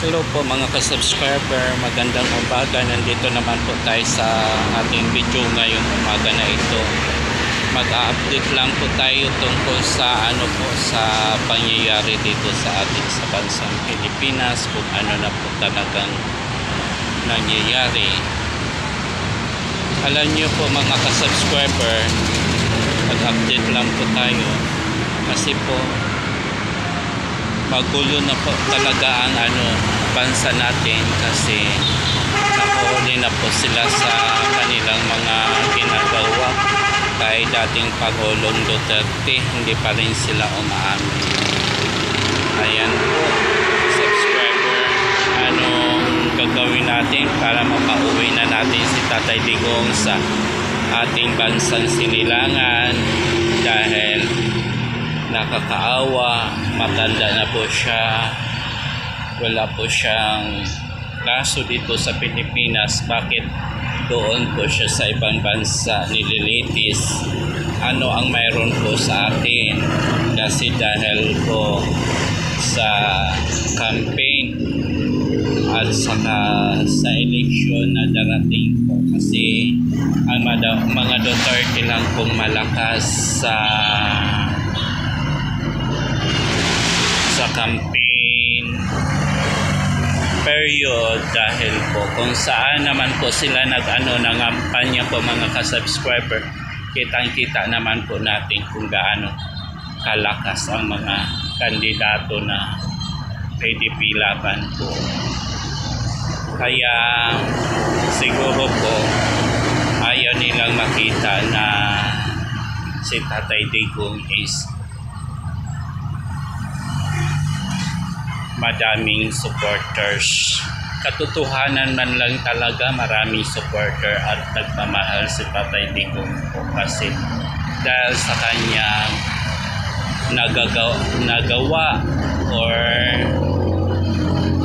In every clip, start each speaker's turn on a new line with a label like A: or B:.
A: Hello po mga ka-subscriber, magandang umaga. Nandito naman po tayo sa ating video ngayong umaga na ito. Mag-update lang po tayo tungkol sa sa pangyayari dito sa ating sa bansang Pilipinas, kung ano na po talagang nangyayari. Alam niyo po mga ka-subscriber, mag-update lang po tayo kasi po magulo na po talaga ang bansa natin kasi nakuhuli na po sila sa kanilang mga ginagawa. Kahit dating Pangulong Duterte, hindi pa rin sila umaamin. Ayan po, subscriber, anong gagawin natin para mapauwi na natin si Tatay Digong sa ating bansang sinilangan dahil nakakaawa, matanda na po siya, wala po siyang kaso dito sa Pilipinas. Bakit doon po siya sa ibang bansa nililitis? Ano ang mayroon po sa atin? Kasi dahil po sa campaign at saka sa eleksyon na darating po, kasi ang mga Duterte lang pong malakas sa campaign period, dahil po kung saan naman po sila nangampanya po mga ka-subscriber, kitang-kita naman po natin kung gaano kalakas ang mga kandidato na pwede pilaban po. Kaya siguro po ayaw nilang makita na si Tatay Digong is madaming supporters. Katotohanan man lang talaga, maraming supporter at nagmamahal si Tatay Digong po, kasi dahil sa kanyang nagawa or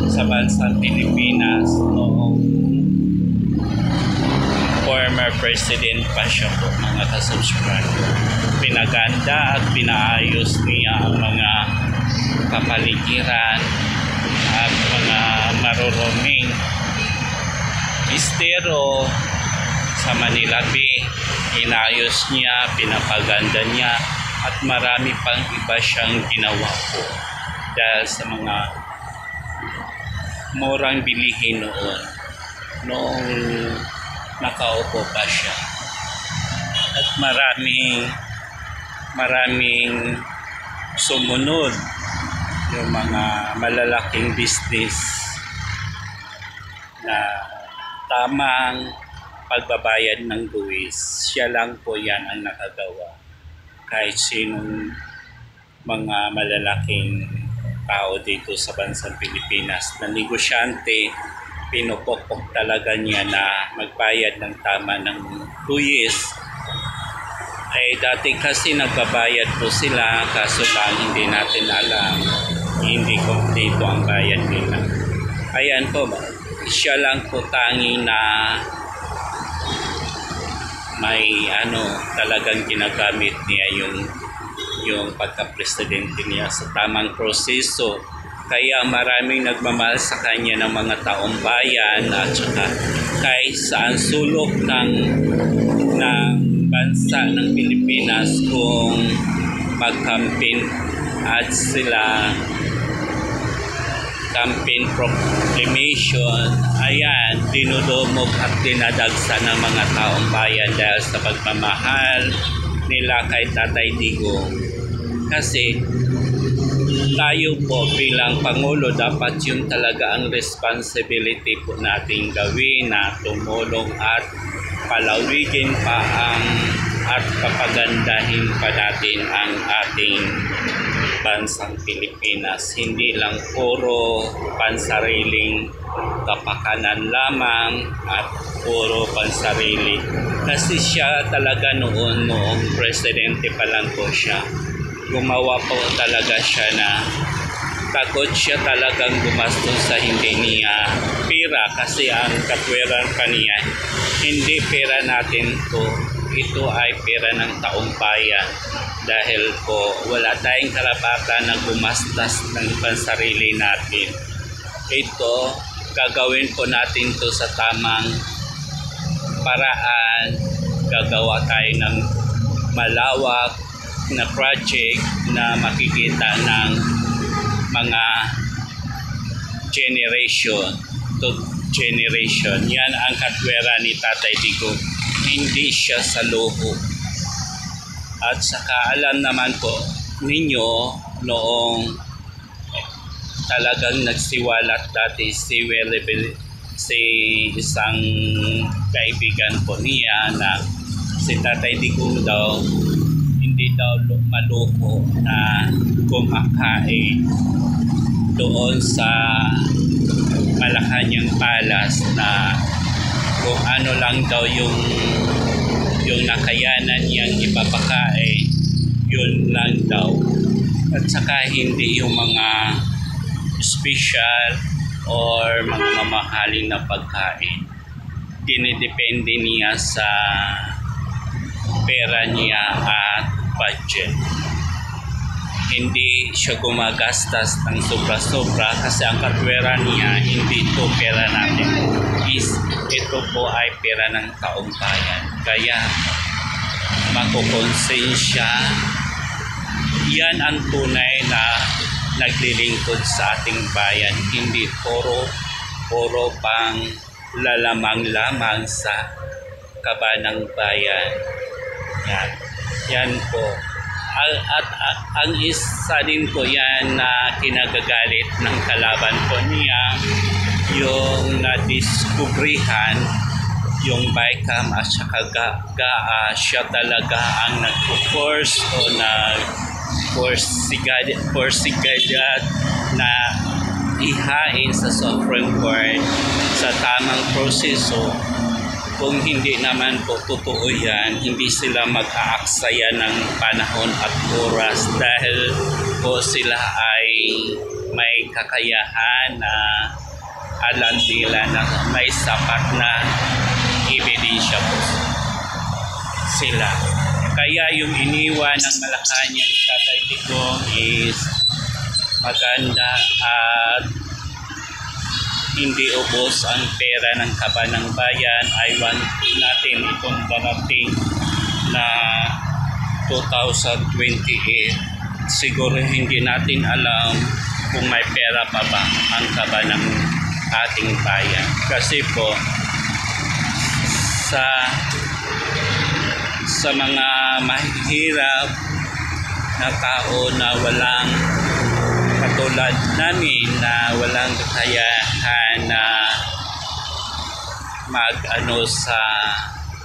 A: sa bansang Pilipinas noong former president pa siya po mga ka-subscriber. Pinaganda at pinaayos niya ang mga kapaligiran at mga maruruming estero sa Manila Bay. Inayos niya, pinapaganda niya, at marami pang iba siyang ginawa po dahil sa mga murang bilihin noong nakaupo pa siya. At maraming sumunod, yung mga malalaking business na tamang pagbabayad ng buwis. Siya lang po yan ang nakagawa. Kahit sinong mga malalaking tao dito sa bansang Pilipinas na negosyante, pinupokpok talaga niya na magbayad ng tama ng buwis. Ay dati kasi nagbabayad po sila, kaso lang hindi natin alam, hindi kompleto ang bayad nila. Ayan po, siya lang po tangi na may talagang ginagamit niya yung pagka-presidente niya sa tamang proseso. Kaya maraming nagmamahal sa kanya ng mga taong bayan at saka kahit saan sulok ng bansa ng Pilipinas kung mag-campaign at sila campaign proclamation, ayan, dinudumog at dinadagsa ng mga taong bayan dahil sa pagmamahal nila kay Tatay Digong. Kasi tayo po bilang Pangulo, dapat yung talaga ang responsibility po natin gawin na tumulong at palawigin pa at papagandahin pa natin ang ating bansang Pilipinas. Hindi lang puro pansariling kapakanan lamang at puro pansarili. Kasi siya talaga noong presidente pa lang po siya, gumawa po talaga siya na takot siya talagang gumastos sa hindi niya pera, kasi ang katwiran pa niya, hindi pera natin to, ito ay pera ng taong bayan. Dahil po wala tayong karapatan na gumastos ng pansarili natin. ito, gagawin po natin to sa tamang paraan. Gagawa tayo ng malawak na project na makikita ng mga generation to generation. Yan ang katwera ni Tatay Digong. Hindi siya sa luho. At saka alam naman po ninyo noong talagang nagsiwalat dati si isang kaibigan po niya na si Tatay Digong daw hindi daw maluho na kumakain doon sa Malacanang Palace, na kung ano lang daw yung nakayanan niyang ipapakain, yun lang daw. At saka hindi yung mga special or mga mamahaling na pagkain. Dinidepende niya sa pera niya at budget. Hindi siya gumagastos ng sobra-sobra kasi ang katwera niya, hindi ito pera natin. Ito po ay pera ng taong bayan. Kaya makukonsensya, yan ang tunay na naglilingkod sa ating bayan. Hindi puro pang lalamang-lamang sa kaba ng bayan. Yan po. At ang isa din po yan na kinagagalit ng kalaban po niya, yung nadiskubrihan yung bycam at saka siya talaga ang nagpo-force o nag-porsigadad na ihain sa Supreme Court sa tamang proseso. Kung hindi naman po totoo yan, hindi sila mag-aaksaya ng panahon at oras dahil po sila ay may kakayahan na alam nila na may sapat na ebidensya po sila. Kaya yung iniwan ng Malacanang Tatay Digong is maganda at hindi ubos ang pera ng kaba ng bayan. I want natin itong darating na 2028. Siguro hindi natin alam kung may pera pa ba ang kaba ng ating bayan. Kasi po sa mga mahihirap na tao na walang katulad namin na walang kakayahan na sa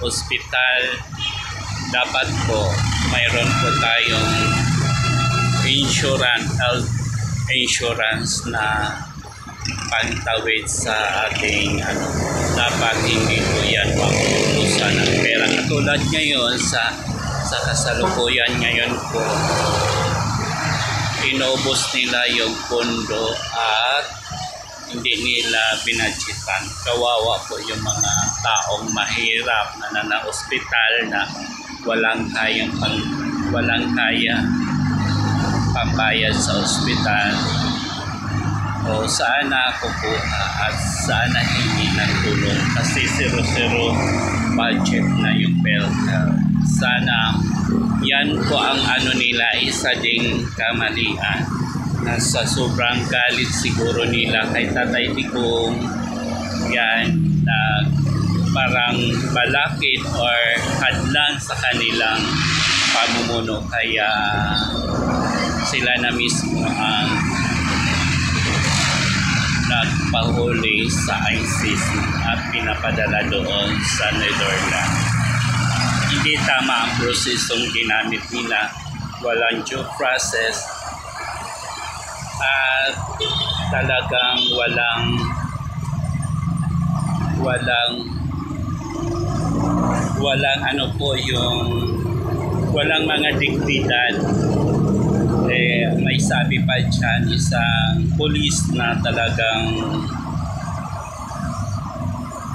A: ospital, dapat po mayroon po tayong health insurance na pantawid sa ating dapat hindi po yan makukusan ng pera. Katulad ngayon sa kasalukuyan ngayon po, inubos nila yung pondo at hindi nila binadgetan. Kawawa po yung mga taong mahirap na nana-ospital na walang kaya pambayad sa ospital. O sana kukuha at sana hindi ng tulong kasi zero budget na yung PhilHealth. Sana yan po ang nila, isa ding kamalian na sa sobrang galit siguro nila kay Tatay Digong, yan na parang balakid or hadlang sa kanilang pamumuno, kaya sila na mismo ang nagpahuli sa ISIS at pinapadala doon sa Netherlands. Hindi tama ang prosesong ginamit nila, walang due process at talagang walang walang mga dignidad. May sabi pa dyan isang pulis na talagang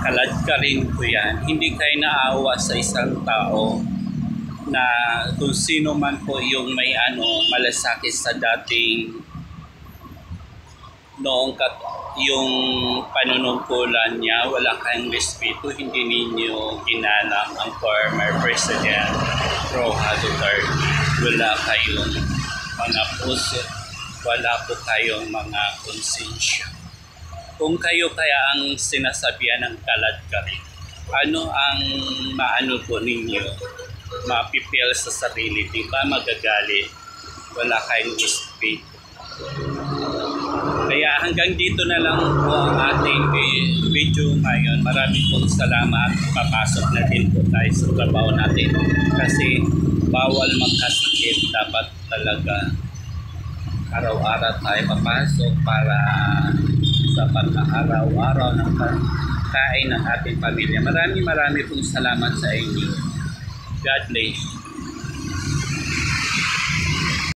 A: kalad ka rin po yan. Hindi kayo naawa sa isang tao na kung sino man po yung may malasakit sa dating noong yung panunungkulan niya, wala kayong respeto, hindi ninyo ginalang ang former President Roja Duterte. Wala kayong mga puso, wala po kayong mga konsensya. Kung kayo kaya ang sinasabihan ng kaladkari, ano ang maano po ninyo? Mapipil sa sarili, di ba magagalit? Wala kayong respeto. Kaya hanggang dito na lang po ang ating video ngayon. Maraming pong salamat. Papasok na din po tayo sa trabaho natin. Kasi bawal magkasakit. Dapat talaga araw-araw tayo papasok para sa pagka-araw-araw ng kain ng ating pamilya. Maraming pong salamat sa inyo. God bless.